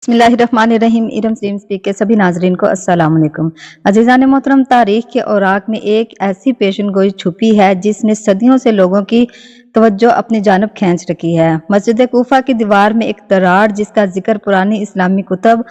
बिस्मिल्लाहिर्रहमानिर्रहीम। Iram stream speak के सभी नाजरीन को अस्सलाम वालेकुम। अजीज़ान मोहतरम, तारीख के औराक में एक ऐसी पेशन गोई छुपी है जिसने सदियों से लोगों की तवज्जो अपनी जानब खींच रखी है। मस्जिद कूफा की दीवार में एक दरार जिसका जिक्र पुरानी इस्लामी कुतब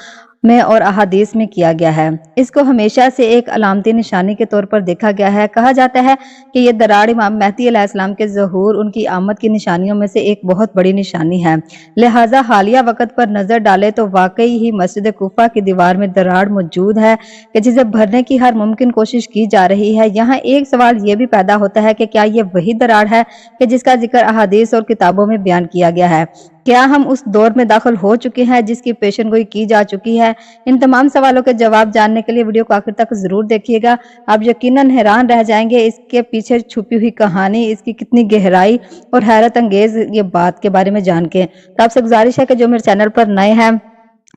में और अहादीस में किया गया है। इसको हमेशा से एक अलामती निशानी के तौर पर देखा गया है। कहा जाता है कि यह दरार इमाम मेहदी अलैहिस्सलाम के ज़हूर, उनकी आमद की निशानियों में से एक बहुत बड़ी निशानी है। लिहाजा हालिया वक्त पर नजर डाले तो वाकई ही मस्जिद कूफा की दीवार में दरार मौजूद है कि जिसे भरने की हर मुमकिन कोशिश की जा रही है। यहाँ एक सवाल ये भी पैदा होता है कि क्या ये वही दरार है कि जिसका जिक्र अहादीस और किताबों में बयान किया गया है? क्या हम उस दौर में दाखिल हो चुके हैं जिसकी पेशनगोई की जा चुकी है? इन तमाम सवालों के जवाब जानने के लिए वीडियो को आखिर तक जरूर देखिएगा। आप यकीनन हैरान रह जाएंगे इसके पीछे छुपी हुई कहानी, इसकी कितनी गहराई और हैरत अंगेज ये बात के बारे में जान के। तो आपसे गुजारिश है कि जो मेरे चैनल पर नए हैं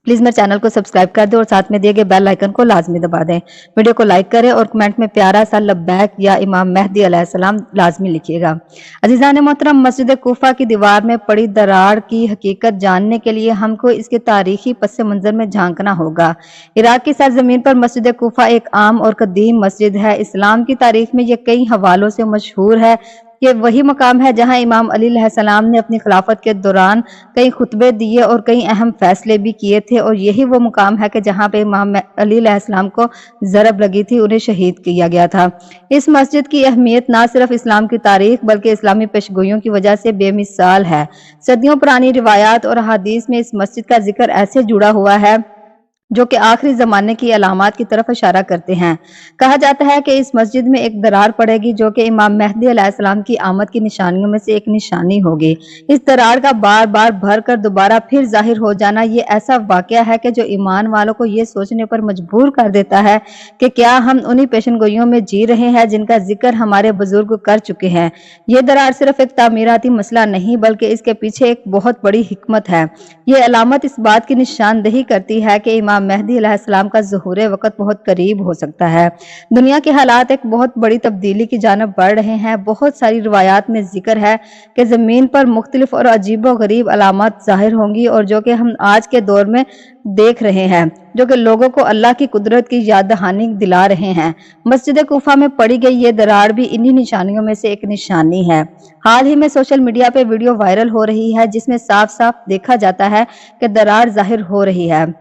प्लीज मेरे चैनल को सब्सक्राइब कर दें और साथ में दिए गए बेल आइकन को लाजमी दबा दें। वीडियो को लाइक करें और कमेंट में प्यारा सा लब्बैक या इमाम मेहदी अलैहिस्सलाम लाजमी लिखिएगा। अजीज़ान मोहतरम, मस्जिद कूफा की दीवार में पड़ी दरार की हकीकत जानने के लिए हमको इसके तारीखी पस मंजर में झांकना होगा। इराक की सरजमीन पर मस्जिद कूफा एक आम और कदीम मस्जिद है। इस्लाम की तारीख में यह कई हवालों से मशहूर है। ये वही मकाम है जहां इमाम अली अलैहिस्सलाम ने अपनी खिलाफत के दौरान कई खुतबे दिए और कई अहम फैसले भी किए थे, और यही वो मुकाम है कि जहां पे इमाम अली अलैहिस्सलाम को जरब लगी थी, उन्हें शहीद किया गया था। इस मस्जिद की अहमियत ना सिर्फ इस्लाम की तारीख बल्कि इस्लामी पेशगोइयों की वजह से बेमिसाल है। सदियों पुरानी रिवायात और हदीस में इस मस्जिद का जिक्र ऐसे जुड़ा हुआ है जो कि आखिरी जमाने की अलामात की तरफ इशारा करते हैं। कहा जाता है कि इस मस्जिद में एक दरार पड़ेगी जो कि इमाम मेहदी अलैहिस्सलाम की आमद की निशानियों में से एक निशानी होगी। इस दरार का बार बार भर कर दोबारा फिर जाहिर हो जाना ये ऐसा वाकया है कि जो ईमान वालों को ये सोचने पर मजबूर कर देता है कि क्या हम उन्हीं पेशनगोइयों में जी रहे हैं जिनका जिक्र हमारे बुजुर्ग कर चुके हैं। ये दरार सिर्फ एक तामीराती मसला नहीं बल्कि इसके पीछे एक बहुत बड़ी हिकमत है। ये अलामत इस बात की निशानदही करती है कि इमाम मेहदी अलैहिस्सलाम का ज़हूर वक्त बहुत करीब हो सकता है। दुनिया के हालात एक बहुत बड़ी तब्दीली की जानब बढ़ रहे हैं। बहुत सारी रिवायात में जिक्र है कि ज़मीन पर मुख्तलिफ और अजीबो गरीब अलामत ज़ाहिर होंगी, और जो कि हम आज के दौर में देख रहे हैं, जो कि लोगों को अल्लाह की कुदरत की याद दहानी दिला रहे हैं। मस्जिद कूफा में पड़ी गई ये दरार भी इन्हीं निशानियों में से एक निशानी है। हाल ही में सोशल मीडिया पे वीडियो वायरल हो रही है जिसमें साफ साफ देखा जाता है कि दरार जाहिर हो रही है,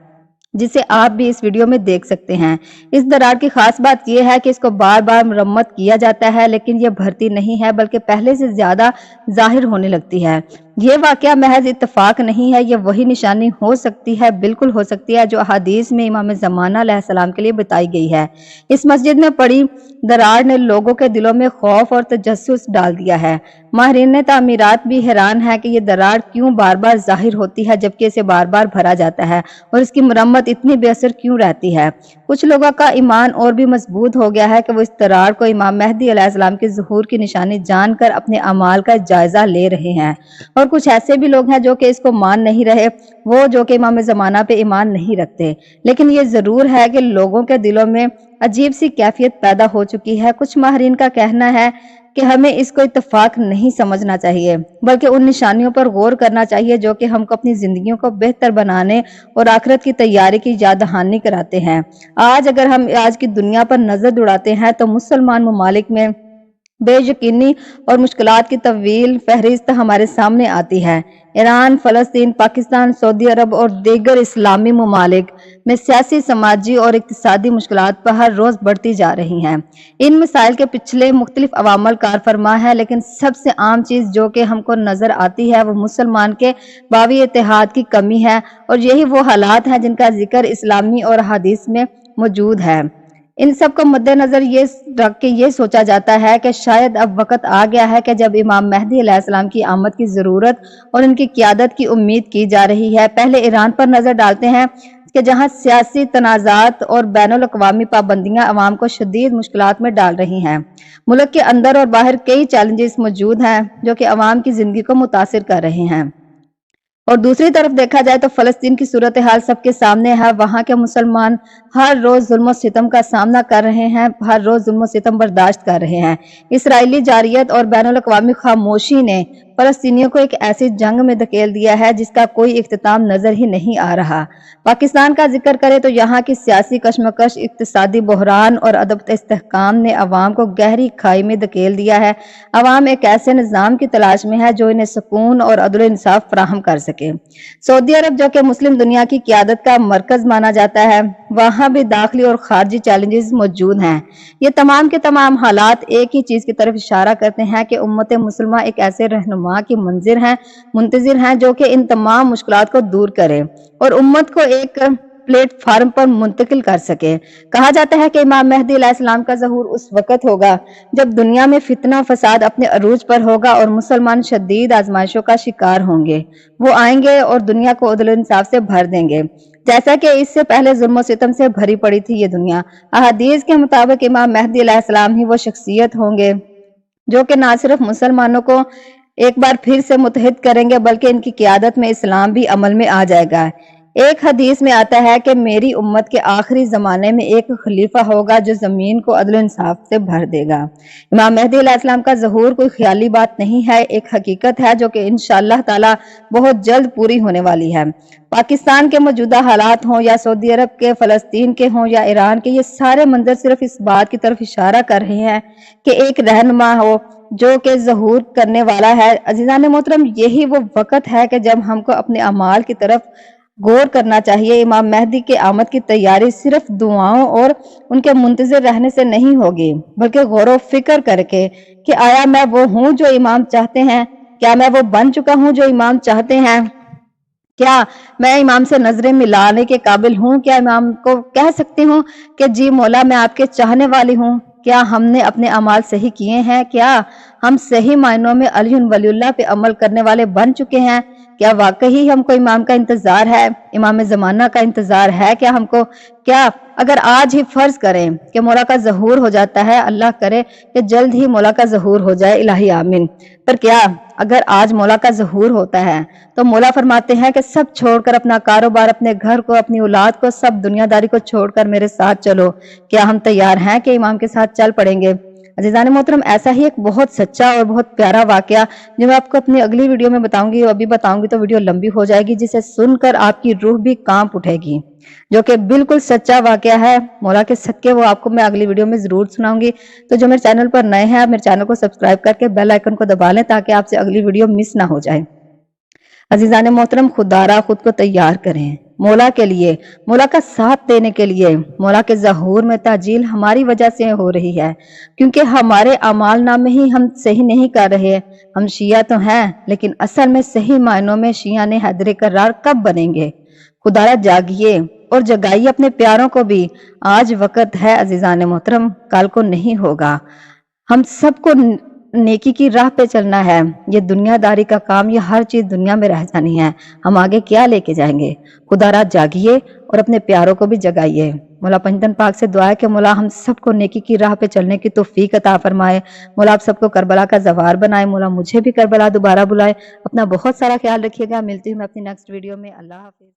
जिसे आप भी इस वीडियो में देख सकते हैं। इस दरार की खास बात यह है कि इसको बार बार मरम्मत किया जाता है लेकिन यह भरती नहीं है बल्कि पहले से ज्यादा जाहिर होने लगती है। ये वाकया महज इत्तेफाक नहीं है, ये वही निशानी हो सकती है, बिल्कुल हो सकती है, जो अहादीस में इमाम ज़माना अलैहिस्सलाम के लिए बताई गई है। इस मस्जिद में पड़ी दरार ने लोगों के दिलों में खौफ और तजस्सुस डाल दिया है। माहिरीन तामीरात भी हैरान है कि ये दरार क्यों बार बार जाहिर होती है जबकि इसे बार बार भरा जाता है, और इसकी मरम्मत इतनी बेअसर क्यों रहती है। कुछ लोगों का ईमान और भी मजबूत हो गया है कि वो इस दरार को इमाम मेहदी अलैहिस्सलाम के ज़हूर की निशानी जानकर अपने अमाल का जायजा ले रहे हैं, और कुछ ऐसे भी लोग हैं जो कि इसको मान नहीं रहे, वो जो कि इमाम ज़माना पे ईमान नहीं रखते। लेकिन ये जरूर है कि लोगों के दिलों में अजीब सी कैफियत पैदा हो चुकी है। कुछ माहिरीन का कहना है कि हमें इसको इत्तेफाक नहीं समझना चाहिए बल्कि उन निशानियों पर गौर करना चाहिए जो कि हमको अपनी जिंदगियों को बेहतर बनाने और आखिरत की तैयारी की याद दहानी कराते हैं। आज अगर हम आज की दुनिया पर नजर दौड़ाते हैं तो मुसलमान ममालिक में बेयकीनी और मुश्किलात की तवील फहरिस्त हमारे सामने आती है। ईरान, फलस्तीन, पाकिस्तान, सऊदी अरब और दीगर इस्लामी ममालिक में सियासी, समाजी और इक्तिसादी मुश्किलात पर हर रोज बढ़ती जा रही हैं। इन मसाइल के पिछले मुख्तलिफ अवामल कार फरमा है, लेकिन सबसे आम चीज जो कि हमको नजर आती है वो मुसलमान के बावी इत्तेहाद की कमी है, और यही वो हालात हैं जिनका जिक्र इस्लामी और हदीस में मौजूद है। इन सब को मद्देनजर ये रख के ये सोचा जाता है कि शायद अब वक्त आ गया है कि जब इमाम मेहदी अलैहिस्सलाम की आमद की जरूरत और उनकी क़यादत की उम्मीद की जा रही है। पहले ईरान पर नजर डालते हैं कि जहां सियासी तनाज़ात और बैनुल अक़वामी पाबंदियां अवाम को शदीद मुश्किलात में डाल रही हैं। मुल्क के अंदर और बाहर कई चैलेंजेस मौजूद हैं जो कि अवाम की जिंदगी को मुतासिर कर रहे हैं। और दूसरी तरफ देखा जाए तो फलस्तीन की सूरत हाल सबके सामने है। वहां के मुसलमान हर रोज जुल्म सितम का सामना कर रहे हैं, हर रोज जुल्म सितम बर्दाश्त कर रहे हैं। इसराइली जारियत और बैनुल अक़वामी खामोशी ने फलस्तीनियों को एक ऐसी जंग में धकेल दिया है जिसका कोई इख्तिताम नजर ही नहीं आ रहा। पाकिस्तान का जिक्र करें तो यहाँ की सियासी कशमकश, इक्तिसादी बहरान और अदब इस्तेहकाम ने अवाम को गहरी खाई में धकेल दिया है। अवाम एक ऐसे निज़ाम की तलाश में है जो इन्हें सुकून और अदल इंसाफ फराहम कर सके। सऊदी अरब, जो कि मुस्लिम दुनिया की क़यादत का मरकज माना जाता है, वहां भी दाखिली और खारजी चैलेंजेस मौजूद हैं। ये तमाम के तमाम हालात एक ही चीज की तरफ इशारा करते हैं कि उम्मत मुसलमा एक ऐसे रहनुमा की मुंतजिर हैं जो कि इन तमाम मुश्किलात को दूर करे और उम्मत को एक प्लेटफार्म पर मुंतकिल कर सके। कहा जाता है कि इमाम मेहदी अलैहिस्सलाम का ज़हूर उस वक्त होगा जब दुनिया में फितना फसाद अपने अरूज पर होगा और मुसलमान शदीद आजमाइशों का शिकार होंगे। वो आएंगे और दुनिया को अदल इंसाफ से भर देंगे, जैसा कि इससे पहले जुल्म सितम से भरी पड़ी थी ये दुनिया। अहादीस के मुताबिक इमाम मेहदी अलैहिस्सलाम ही वो शख्सियत होंगे जो कि ना सिर्फ मुसलमानों को एक बार फिर से मुत्तहिद करेंगे बल्कि इनकी क़यादत में इस्लाम भी अमल में आ जाएगा। एक हदीस में आता है कि मेरी उम्मत के आखिरी जमाने में एक खलीफा होगा जो जमीन को अदल इंसाफ से भर देगा। इमाम मेहदी अलैहिस्सलाम का ज़हूर कोई ख्याली बात नहीं है, एक हकीकत है जो कि इंशाअल्लाह ताला बहुत जल्द पूरी होने वाली है। पाकिस्तान के मौजूदा हालात हों या सऊदी अरब के, फलस्तीन के हों या ईरान के, ये सारे मंजर सिर्फ इस बात की तरफ इशारा कर रहे हैं कि एक रहनुमा हो जो कि ज़हूर करने वाला है। अज़ीज़ान मोहतरम, यही वो वक्त है कि जब हमको अपने अमाल की तरफ गौर करना चाहिए। इमाम मेहदी के आमद की तैयारी सिर्फ दुआओं और उनके मुंतज़िर रहने से नहीं होगी, बल्कि गौर फिक्र करके कि आया मैं वो हूँ जो इमाम चाहते हैं, क्या मैं वो बन चुका हूँ जो इमाम चाहते हैं, क्या मैं इमाम से नजरें मिलाने के काबिल हूँ, क्या इमाम को कह सकती हूँ कि जी मौला मैं आपके चाहने वाली हूँ। क्या हमने अपने अमाल सही किए हैं, क्या हम सही मायनों में अली वलीउल्लाह पे अमल करने वाले बन चुके हैं, क्या वाकई हमको इमाम का इंतजार है, इमाम ज़माना का इंतजार है, क्या हमको, क्या अगर आज ही फर्ज करें कि मौला का ज़हूर हो जाता है, अल्लाह करे कि जल्द ही मौला का ज़हूर हो जाए, इलाही आमीन, पर क्या अगर आज मौला का ज़हूर होता है तो मौला फरमाते हैं कि सब छोड़कर, अपना कारोबार, अपने घर को, अपनी औलाद को, सब दुनियादारी को छोड़कर मेरे साथ चलो। क्या हम तैयार हैं कि इमाम के साथ चल पड़ेंगे? अज़ीज़ान मोहतरम, ऐसा ही एक बहुत सच्चा और बहुत प्यारा वाकया जो मैं आपको अपनी अगली वीडियो में बताऊंगी, अभी बताऊंगी तो वीडियो लंबी हो जाएगी, जिसे सुनकर आपकी रूह भी कांप उठेगी, जो कि बिल्कुल सच्चा वाकया है। मौला के सदके वो आपको मैं अगली वीडियो में जरूर सुनाऊंगी। तो जो मेरे चैनल पर नए हैं, आप मेरे चैनल को सब्सक्राइब करके बेल आइकन को दबा लें ताकि आपसे अगली वीडियो मिस ना हो जाए। अज़ीज़ान मोहतरम, खुदारा खुद को तैयार करें मौला के लिए, मौला का साथ देने के लिए। मौला के ज़हूर में ताजील हमारी वजह से हो रही है, क्योंकि हमारे अमाल नामे ही हम सही नहीं कर रहे। हम शिया तो हैं, लेकिन असल में सही मायनों में शिया ने हैदर करार कब बनेंगे? खुदारा जागिए और जगाइए अपने प्यारों को भी। आज वक्त है अज़ीज़ान मोहतरम, कल को नहीं होगा। हम सबको नेकी की राह पे चलना है। ये दुनियादारी का काम, ये हर चीज दुनिया में रह जानी है, हम आगे क्या लेके जाएंगे? खुदारा जागिए और अपने प्यारों को भी जगाइए। मौला पंजतन पाक से दुआ है कि मौला हम सबको नेकी की राह पे चलने की तौफीक अता फरमाए। मौला आप सबको करबला का जवार बनाए। मौला मुझे भी करबला दोबारा बुलाए। अपना बहुत सारा ख्याल रखिएगा। मिलती हूँ मैं अपनी नेक्स्ट वीडियो में। अल्लाह हाफिज।